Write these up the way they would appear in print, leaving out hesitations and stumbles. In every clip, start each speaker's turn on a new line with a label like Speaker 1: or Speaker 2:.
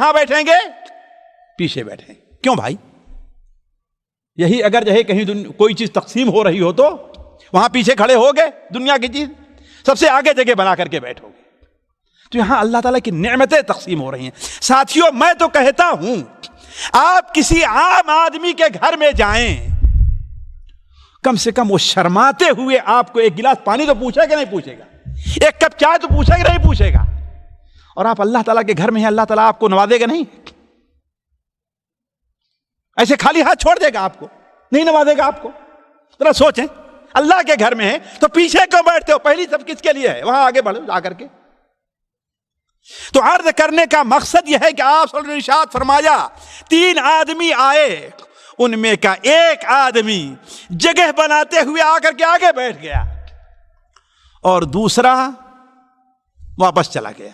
Speaker 1: کہاں بیٹھیں گے؟ پیچھے بیٹھیں. کیوں بھائی؟ یہی اگر جو ہے کہیں کوئی چیز تقسیم ہو رہی ہو تو وہاں پیچھے کھڑے ہو گئے، دنیا کی چیز سب سے آگے جگہ بنا کر کے بیٹھو گے. تو یہاں اللہ تعالیٰ کی نعمتیں تقسیم ہو رہی ہیں. ساتھیوں میں تو کہتا ہوں آپ کسی عام آدمی کے گھر میں جائیں، کم سے کم وہ شرماتے ہوئے آپ کو ایک گلاس پانی تو پوچھے گا نہیں پوچھے گا، ایک کپ چائے تو پوچھے گا نہیں پوچھے گا. اور آپ اللہ تعالیٰ کے گھر میں ہیں، اللہ تعالیٰ آپ کو نوازے گا نہیں؟ ایسے خالی ہاتھ چھوڑ دے گا آپ کو؟ نہیں نوازے گا آپ کو. ذرا سوچیں، اللہ کے گھر میں ہیں تو پیچھے کیوں بیٹھتے ہو؟ پہلی سب کس کے لیے ہے؟ وہاں آگے بڑھو جا کر کے. تو عرض کرنے کا مقصد یہ ہے کہ آپ صلی اللہ علیہ وسلم نے ارشاد فرمایا 3 آدمی آئے، ان میں کا ایک آدمی جگہ بناتے ہوئے آ کر کے آگے بیٹھ گیا اور دوسرا واپس چلا گیا.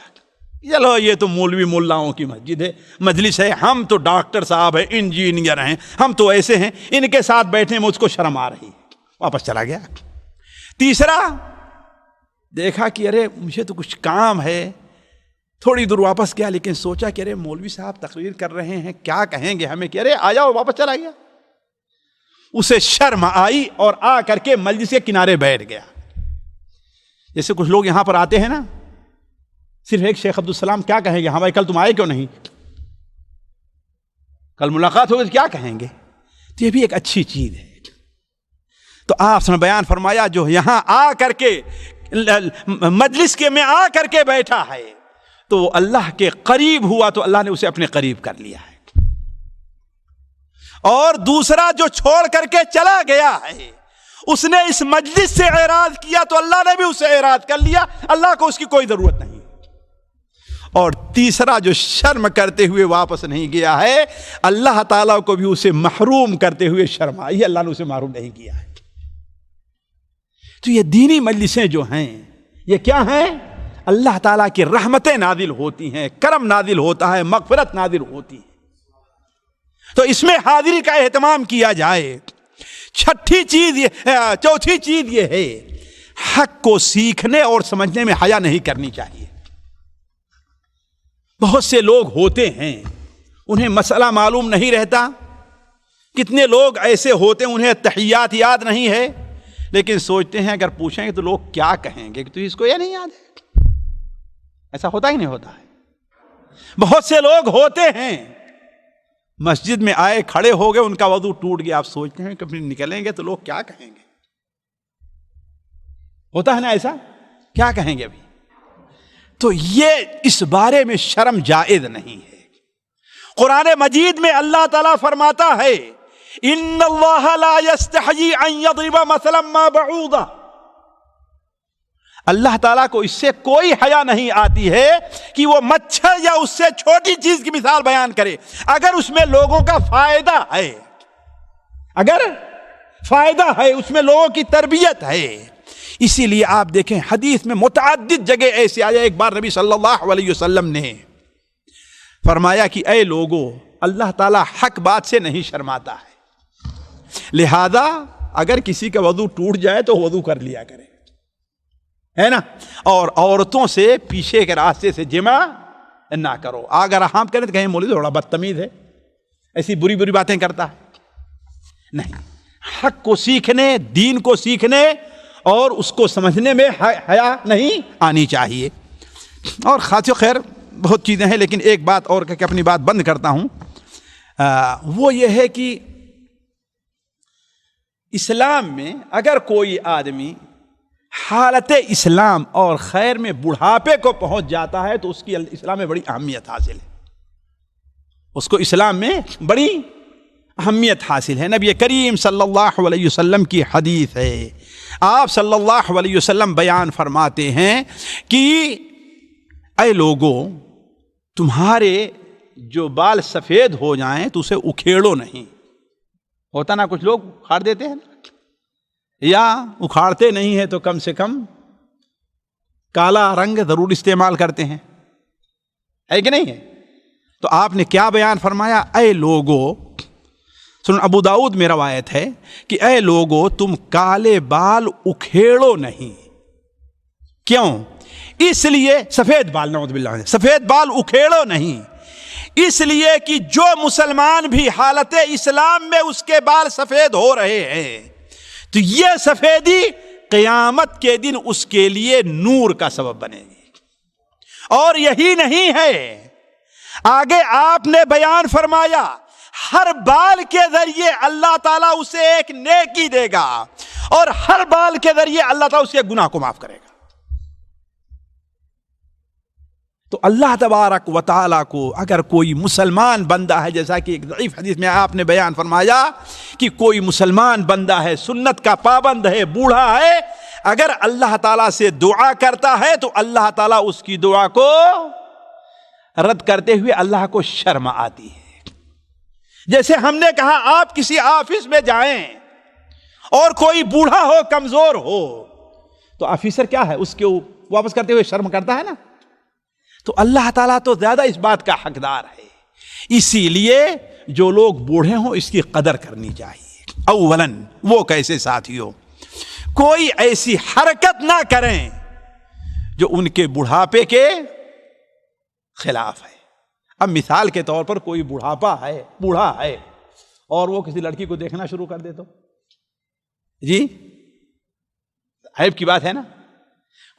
Speaker 1: چلو یہ تو مولوی ملاؤں کی مسجد ہے، مجلس ہے، ہم تو ڈاکٹر صاحب ہیں، انجینئر ہیں، ہم تو ایسے ہیں، ان کے ساتھ بیٹھنے میں اس کو شرم آ رہی، واپس چلا گیا. تیسرا دیکھا کہ ارے مجھے تو کچھ کام ہے، تھوڑی دور واپس گیا، لیکن سوچا کہ ارے مولوی صاحب تقریر کر رہے ہیں، کیا کہیں گے ہمیں، کہ ارے آ جاؤ، واپس چلا گیا. اسے شرم آئی اور آ کر کے مجلس کے کنارے بیٹھ گیا. جیسے کچھ لوگ یہاں پر آتے ہیں نا، صرف ایک شیخ عبدالسلام کیا کہیں گے، ہاں بھائی کل تم آئے کیوں نہیں، کل ملاقات ہوگی تو کیا کہیں گے. تو یہ بھی ایک اچھی چیز ہے. تو آپ نے بیان فرمایا جو یہاں آ کر کے مجلس کے میں آ کر کے بیٹھا ہے تو وہ اللہ کے قریب ہوا تو اللہ نے اسے اپنے قریب کر لیا ہے. اور دوسرا جو چھوڑ کر کے چلا گیا ہے، اس نے اس مجلس سے اعراض کیا تو اللہ نے بھی اسے اعراض کر لیا، اللہ کو اس کی کوئی ضرورت نہیں. اور تیسرا جو شرم کرتے ہوئے واپس نہیں گیا ہے، اللہ تعالیٰ کو بھی اسے محروم کرتے ہوئے شرم آئی، اللہ نے اسے محروم نہیں کیا ہے. تو یہ دینی مجلسیں جو ہیں یہ کیا ہیں؟ اللہ تعالیٰ کی رحمتیں نازل ہوتی ہیں، کرم نازل ہوتا ہے، مغفرت نازل ہوتی ہے. تو اس میں حاضری کا اہتمام کیا جائے. چوتھی چیز یہ ہے، حق کو سیکھنے اور سمجھنے میں حیا نہیں کرنی چاہیے. بہت سے لوگ ہوتے ہیں انہیں مسئلہ معلوم نہیں رہتا. کتنے لوگ ایسے ہوتے ہیں انہیں تحیات یاد نہیں ہے، لیکن سوچتے ہیں اگر پوچھیں گے تو لوگ کیا کہیں گے کہ تو اس کو یہ نہیں یاد ہے. ایسا ہوتا ہی نہیں ہوتا ہے. بہت سے لوگ ہوتے ہیں مسجد میں آئے، کھڑے ہو گئے، ان کا وضو ٹوٹ گیا، آپ سوچتے ہیں کہ پھر نکلیں گے تو لوگ کیا کہیں گے. ہوتا ہے نا ایسا، کیا کہیں گے ابھی. تو یہ اس بارے میں شرم جائز نہیں ہے. قرآن مجید میں اللہ تعالیٰ فرماتا ہے ان اللہ لا یستحیی ان یضرب مثلا ما بعوضہ، اللہ تعالیٰ کو اس سے کوئی حیا نہیں آتی ہے کہ وہ مچھر یا اس سے چھوٹی چیز کی مثال بیان کرے اگر اس میں لوگوں کا فائدہ ہے، اگر فائدہ ہے، اس میں لوگوں کی تربیت ہے. اسی لیے آپ دیکھیں حدیث میں متعدد جگہ ایسے آیا. ایک بار نبی صلی اللہ علیہ وسلم نے فرمایا کہ اے لوگو، اللہ تعالیٰ حق بات سے نہیں شرماتا ہے، لہذا اگر کسی کا وضو ٹوٹ جائے تو وضو کر لیا کرے، ہے نا. اور عورتوں سے پیچھے کے راستے سے جمع نہ کرو. اگر ہم کریں تو کہیں مولوی تھوڑا بدتمیز ہے، ایسی بری بری باتیں کرتا ہے. نہیں، حق کو سیکھنے، دین کو سیکھنے اور اس کو سمجھنے میں حیا نہیں آنی چاہیے. اور خاص خیر بہت چیزیں ہیں، لیکن ایک بات اور کہہ کے اپنی بات بند کرتا ہوں. وہ یہ ہے کہ اسلام میں اگر کوئی آدمی حالت اسلام اور خیر میں بڑھاپے کو پہنچ جاتا ہے تو اس کی اسلام میں بڑی اہمیت حاصل ہے، اس کو اسلام میں بڑی اہمیت حاصل ہے. نبی کریم صلی اللہ علیہ وسلم کی حدیث ہے، آپ صلی اللہ علیہ وسلم بیان فرماتے ہیں کہ اے لوگو، تمہارے جو بال سفید ہو جائیں تو اسے اکھیڑو نہیں. ہوتا نا کچھ لوگ اکھاڑ دیتے ہیں، یا اکھاڑتے نہیں ہیں تو کم سے کم کالا رنگ ضرور استعمال کرتے ہیں، ہے کہ نہیں ہے. تو آپ نے کیا بیان فرمایا؟ اے لوگو، سن ابو داؤد میں روایت ہے کہ اے لوگو تم کالے بال اکھیڑو نہیں. کیوں؟ اس لیے سفید بال، نعوذ باللہ، سفید بال اکھیڑو نہیں، اس لیے کہ جو مسلمان بھی حالت اسلام میں اس کے بال سفید ہو رہے ہیں تو یہ سفیدی قیامت کے دن اس کے لیے نور کا سبب بنے گی. اور یہی نہیں ہے، آگے آپ نے بیان فرمایا ہر بال کے ذریعے اللہ تعالیٰ اسے ایک نیکی دے گا اور ہر بال کے ذریعے اللہ تعالیٰ اس کے گناہ کو معاف کرے گا. تو اللہ تبارک و تعالیٰ کو اگر کوئی مسلمان بندہ ہے، جیسا کہ ایک ضعیف حدیث میں آپ نے بیان فرمایا کہ کوئی مسلمان بندہ ہے، سنت کا پابند ہے، بوڑھا ہے، اگر اللہ تعالیٰ سے دعا کرتا ہے تو اللہ تعالیٰ اس کی دعا کو رد کرتے ہوئے اللہ کو شرم آتی ہے. جیسے ہم نے کہا آپ کسی آفس میں جائیں اور کوئی بوڑھا ہو، کمزور ہو، تو آفیسر کیا ہے، اس کو واپس کرتے ہوئے شرم کرتا ہے نا. تو اللہ تعالیٰ تو زیادہ اس بات کا حقدار ہے. اسی لیے جو لوگ بوڑھے ہوں اس کی قدر کرنی چاہیے. اولاً وہ کیسے ساتھیوں، کوئی ایسی حرکت نہ کریں جو ان کے بڑھاپے کے خلاف ہے. اب مثال کے طور پر کوئی بوڑھا ہے اور وہ کسی لڑکی کو دیکھنا شروع کر دے تو جی عیب کی بات ہے نا.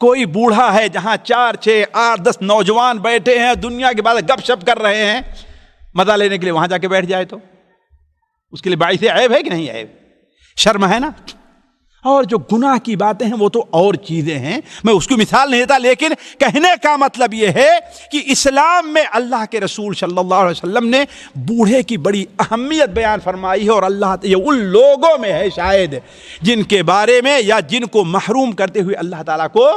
Speaker 1: کوئی بوڑھا ہے جہاں 4 6 8 10 نوجوان بیٹھے ہیں، دنیا کے بعد گپ شپ کر رہے ہیں، مزہ لینے کے لیے وہاں جا کے بیٹھ جائے تو اس کے لیے باعث عیب ہے کہ نہیں عیب؟ شرم ہے نا. اور جو گناہ کی باتیں ہیں وہ تو اور چیزیں ہیں، میں اس کو مثال نہیں دیتا، لیکن کہنے کا مطلب یہ ہے کہ اسلام میں اللہ کے رسول صلی اللہ علیہ وسلم نے بوڑھے کی بڑی اہمیت بیان فرمائی ہے. اور اللہ یہ ان لوگوں میں ہے شاید جن کے بارے میں یا جن کو محروم کرتے ہوئے اللہ تعالیٰ کو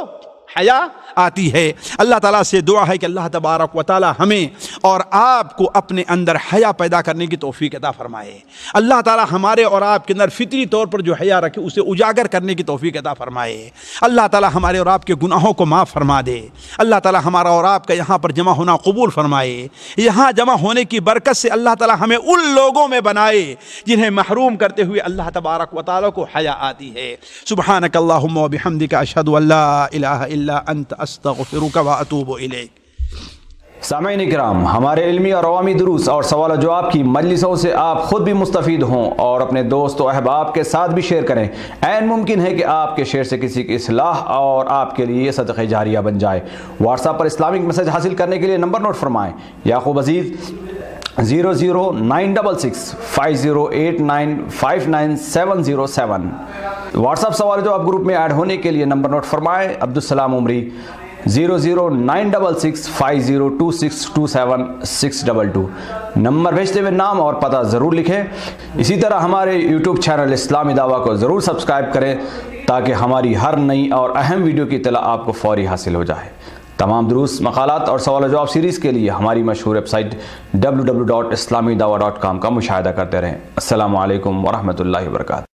Speaker 1: حیا آتی ہے. اللہ تعالیٰ سے دعا ہے کہ اللہ تبارک و تعالیٰ ہمیں اور آپ کو اپنے اندر حیا پیدا کرنے کی توفیق عطا فرمائے. اللہ تعالیٰ ہمارے اور آپ کے اندر فطری طور پر جو حیا رکھے اسے اجاگر کرنے کی توفیق عطا فرمائے. اللہ تعالیٰ ہمارے اور آپ کے گناہوں کو معاف فرما دے. اللہ تعالیٰ ہمارا اور آپ کا یہاں پر جمع ہونا قبول فرمائے. یہاں جمع ہونے کی برکت سے اللہ تعالیٰ ہمیں ان لوگوں میں بنائے جنہیں محروم کرتے ہوئے اللہ تبارک و تعالیٰ کو حیا آتی ہے. سبحانک اللہم و بحمدک، اشہد ان لا الہ الا انت، استغفرک و اتوب الیک.
Speaker 2: سامعین اکرام، ہمارے علمی اور عوامی دروس اور سوال و جواب کی مجلسوں سے آپ خود بھی مستفید ہوں اور اپنے دوست و احباب کے ساتھ بھی شیئر کریں. عین ممکن ہے کہ آپ کے شیئر سے کسی کی اصلاح اور آپ کے لیے صدقہ جاریہ بن جائے. واٹس ایپ پر اسلامک میسج حاصل کرنے کے لیے نمبر نوٹ فرمائیں: یعقوب عزیز 00966 5089595707. واٹس ایپ سوال جو آپ گروپ میں ایڈ ہونے کے لیے نمبر نوٹ فرمائیں: عبدالسلام عمری 00966 502627 نمبر بھیجتے ہوئے نام اور پتہ ضرور لکھیں. اسی طرح ہمارے یوٹیوب چینل اسلامی دعویٰ کو ضرور سبسکرائب کریں تاکہ ہماری ہر نئی اور اہم ویڈیو کی اطلاع آپ کو فوری حاصل ہو جائے. تمام دروس، مقالات اور سوال و جواب سیریز کے لیے ہماری مشہور ویب سائٹ www.islamidawah.com کا مشاہدہ کرتے رہیں. السلام علیکم ورحمۃ اللہ وبرکاتہ.